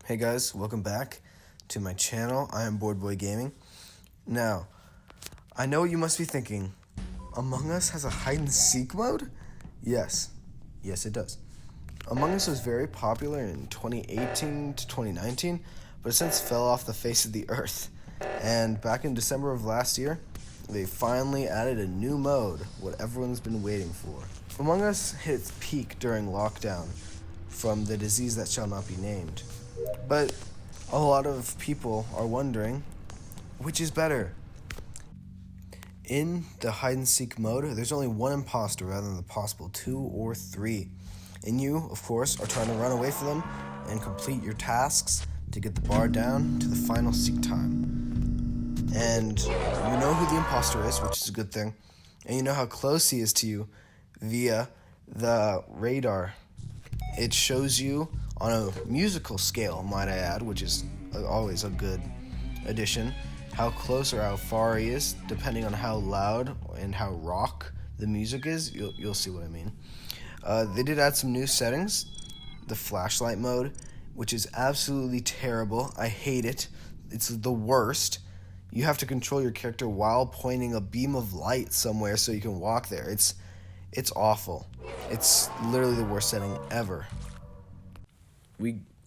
Hey guys, welcome back to my channel. I am Board Boy Gaming. Now, I know what you must be thinking. Among Us has a hide and seek mode? Yes it does. Among Us was very popular in 2018 to 2019, but it since fell off the face of the earth. And back in December of last year, they finally added a new mode, what everyone's been waiting for. Among Us hit its peak during lockdown from the disease that shall not be named. But a lot of people are wondering, which is better? In the hide and seek mode, there's only one imposter rather than the possible 2 or 3. And you, of course, are trying to run away from them and complete your tasks to get the bar down to the final seek time. And you know who the imposter is, which is a good thing. And you know how close he is to you via the radar. It shows you on a musical scale, might I add, which is always a good addition, how close or how far he is, depending on how loud and how rock the music is. You'll see what I mean. They did add some new settings. The flashlight mode, which is absolutely terrible. I hate it. It's the worst. You have to control your character while pointing a beam of light somewhere so you can walk there. It's awful. It's literally the worst setting ever.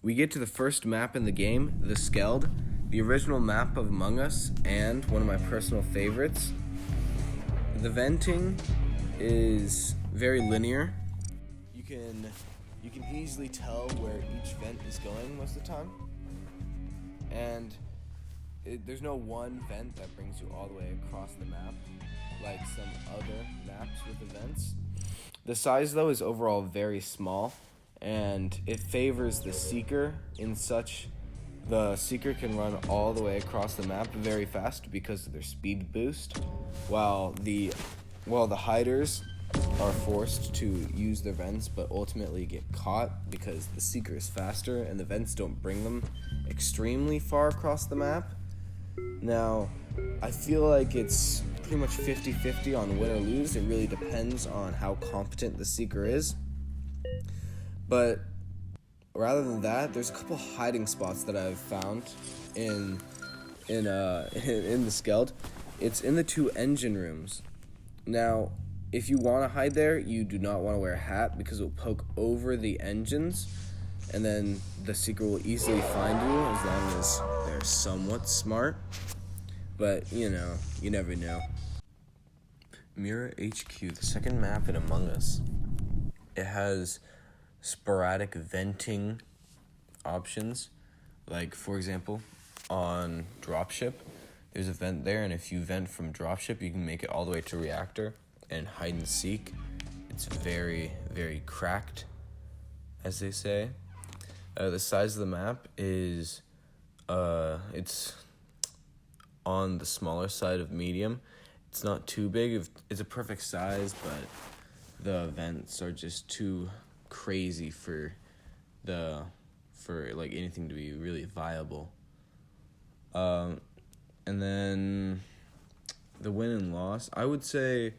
We get to the first map in the game, the Skeld, the original map of Among Us, and one of my personal favorites. The venting is very linear. You can easily tell where each vent is going most of the time. And there's no one vent that brings you all the way across the map like some other maps with events. The size, though, is overall very small, and it favors the seeker in such the seeker can run all the way across the map very fast because of their speed boost, while the hiders are forced to use their vents but ultimately get caught because the seeker is faster and the vents don't bring them extremely far across the map. Now, I feel like it's pretty much 50-50 on win or lose. It really depends on how competent the seeker is. But rather than that, there's a couple hiding spots that I've found in the Skeld. It's in the 2 engine rooms. Now, if you want to hide there, you do not want to wear a hat because it will poke over the engines, and then the seeker will easily find you as long as they're somewhat smart. But, you never know. Mira HQ, the second map in Among Us. It has sporadic venting options. Like, for example, on Dropship, there's a vent there, and if you vent from Dropship, you can make it all the way to Reactor. And hide and seek, it's very, very cracked, as they say. The size of the map is, it's on the smaller side of medium. It's not too big. It's a perfect size, but the vents are just too crazy for like anything to be really viable. And then the win and loss, I would say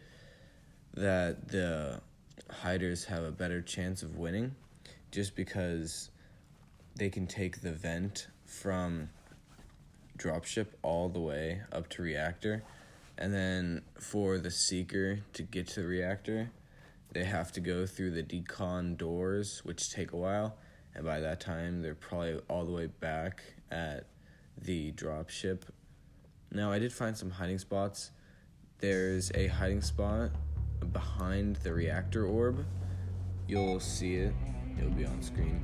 that the hiders have a better chance of winning just because they can take the vent from Dropship all the way up to Reactor, and then for the seeker to get to the Reactor, they have to go through the decon doors, which take a while, and by that time they're probably all the way back at the Dropship. Now, I did find some hiding spots. There's a hiding spot behind the Reactor orb. You'll see it. It'll be on screen.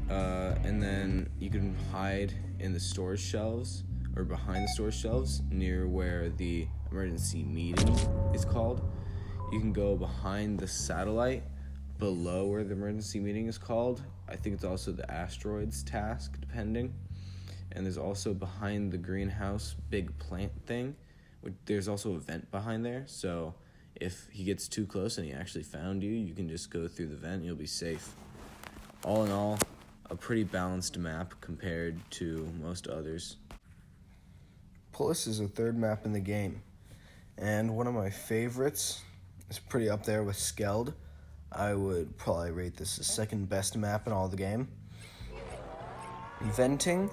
And then you can hide in the storage shelves or behind the storage shelves near where the emergency meeting is called. You can go behind the satellite below where the emergency meeting is called. I think it's also the asteroids task, depending. And there's also behind the greenhouse big plant thing. There's also a vent behind there, so if he gets too close and he actually found you, you can just go through the vent and you'll be safe. All in all, a pretty balanced map compared to most others. Pullus is the third map in the game, and one of my favorites is pretty up there with Skeld. I would probably rate this the second best map in all the game. Venting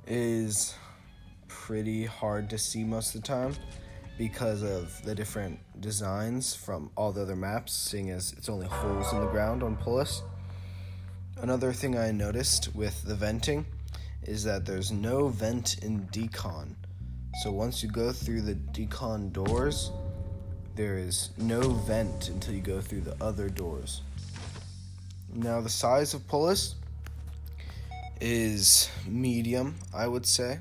is pretty hard to see most of the time because of the different designs from all the other maps, seeing as it's only holes in the ground on Pullus. Another thing I noticed with the venting is that there's no vent in decon. So once you go through the decon doors, there is no vent until you go through the other doors. Now the size of Pullus is medium, I would say.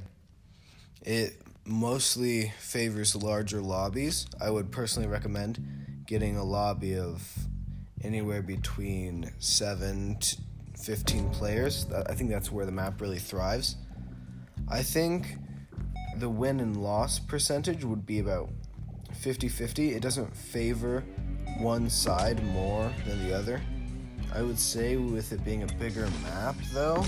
It mostly favors larger lobbies. I would personally recommend getting a lobby of anywhere between 7 to 15 players. I think that's where the map really thrives. I think the win and loss percentage would be about 50-50. It doesn't favor one side more than the other. I would say with it being a bigger map, though,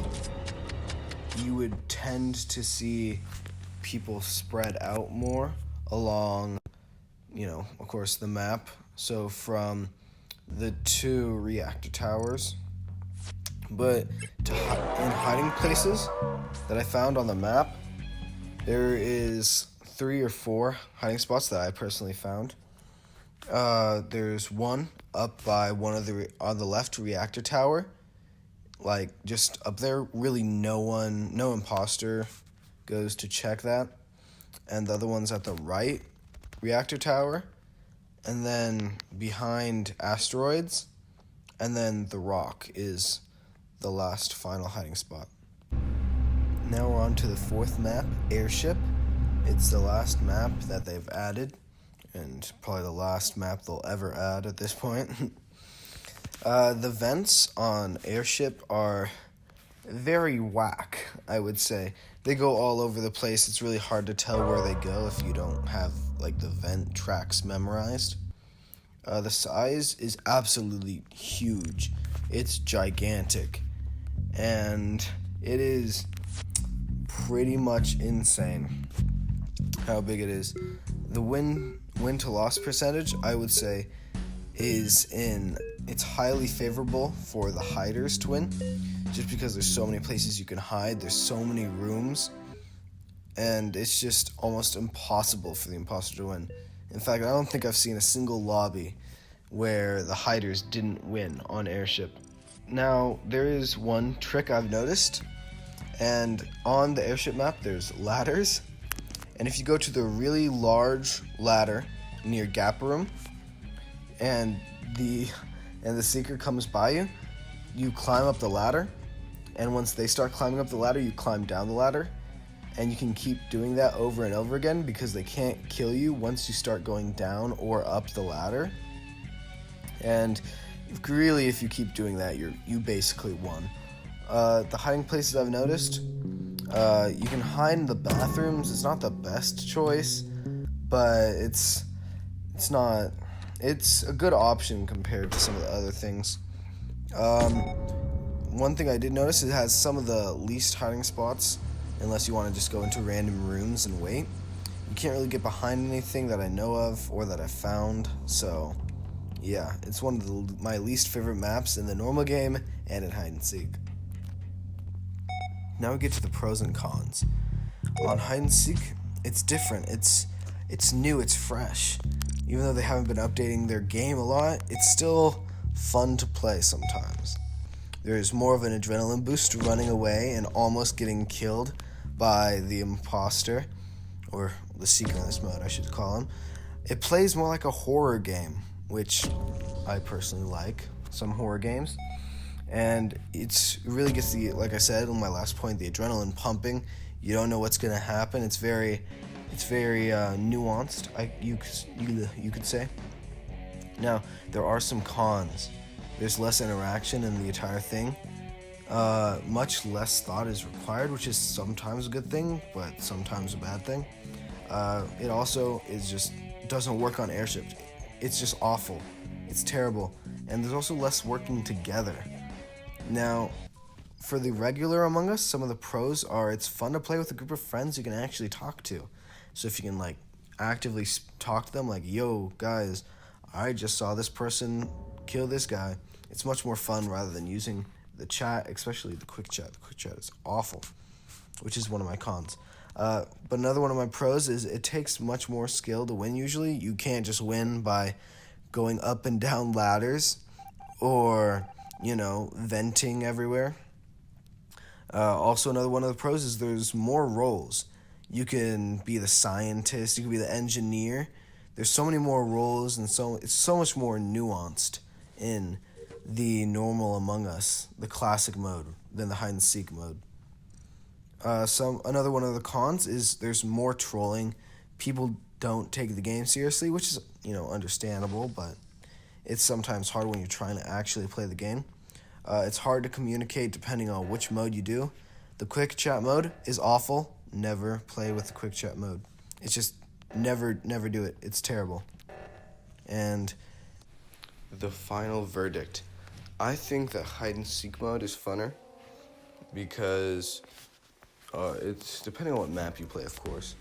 you would tend to see people spread out more along, of course, the map. So from the 2 reactor towers. But in hiding places that I found on the map, there is 3 or 4 hiding spots that I personally found. There's one up by one of on the left reactor tower, like just up there. Really, no imposter goes to check that. And the other one's at the right reactor tower, and then behind asteroids, and then the rock is the last final hiding spot. Now we're on to the 4th map, Airship. It's the last map that they've added, and probably the last map they'll ever add at this point. The vents on Airship are very whack, I would say. They go all over the place. It's really hard to tell where they go if you don't have the vent tracks memorized. The size is absolutely huge. It's gigantic, and it is pretty much insane how big it is. The win to loss percentage, I would say, it's highly favorable for the hiders to win, just because there's so many places you can hide, there's so many rooms, and it's just almost impossible for the imposter to win. In fact, I don't think I've seen a single lobby where the hiders didn't win on Airship. Now, there is one trick I've noticed, and on the Airship map there's ladders, and if you go to the really large ladder near Gap Room, and the seeker comes by you, you climb up the ladder, and once they start climbing up the ladder, you climb down the ladder, and you can keep doing that over and over again because they can't kill you once you start going down or up the ladder. And really, if you keep doing that, you basically won. The hiding places I've noticed, you can hide in the bathrooms. It's not the best choice, but it's a good option compared to some of the other things. One thing I did notice, it has some of the least hiding spots, unless you want to just go into random rooms and wait. You can't really get behind anything that I know of or that I found, so yeah, it's one of my least favorite maps in the normal game and in hide and seek. Now we get to the pros and cons. On hide and seek, it's different. It's new, it's fresh. Even though they haven't been updating their game a lot, it's still fun to play sometimes. There's more of an adrenaline boost running away and almost getting killed by the imposter, or the seeker in this mode, I should call him. It plays more like a horror game, which I personally like, some horror games. And it really gets like I said on my last point, the adrenaline pumping. You don't know what's going to happen. It's very nuanced, you could say. Now, there are some cons. There's less interaction in the entire thing. Much less thought is required, which is sometimes a good thing, but sometimes a bad thing. It also doesn't work on Airship. It's just awful. It's terrible. And there's also less working together. Now, for the regular Among Us, some of the pros are it's fun to play with a group of friends you can actually talk to. So if you can actively talk to them, yo guys, I just saw this person kill this guy, it's much more fun rather than using the chat, especially the quick chat. The quick chat is awful, which is one of my cons. But another one of my pros is it takes much more skill to win usually. You can't just win by going up and down ladders or, venting everywhere. Also, another one of the pros is there's more roles. You can be the scientist, you can be the engineer. There's so many more roles, and it's so much more nuanced in the normal Among Us, the classic mode, than the hide and seek mode. Another one of the cons is there's more trolling. People don't take the game seriously, which is understandable, but it's sometimes hard when you're trying to actually play the game. It's hard to communicate depending on which mode you do. The quick chat mode is awful. Never play with the quick chat mode. It's just never do it. It's terrible. And the final verdict. I think that hide and seek mode is funner because it's depending on what map you play, of course.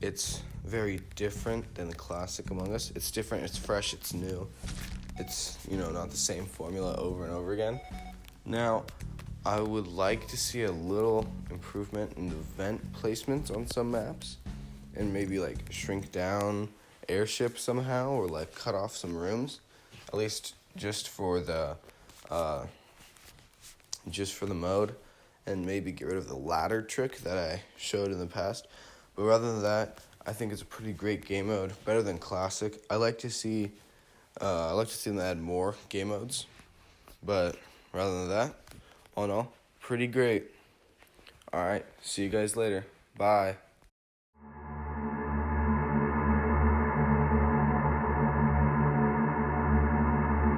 It's very different than the classic Among Us. It's different, it's fresh, it's new. It's, not the same formula over and over again. Now, I would like to see a little improvement in the vent placements on some maps and maybe shrink down Airship somehow or cut off some rooms, at least just for the mode, and maybe get rid of the ladder trick that I showed in the past. But rather than that, I think it's a pretty great game mode, better than classic. I like to see them add more game modes, but rather than that, all in all, pretty great. All right, see you guys later. Bye.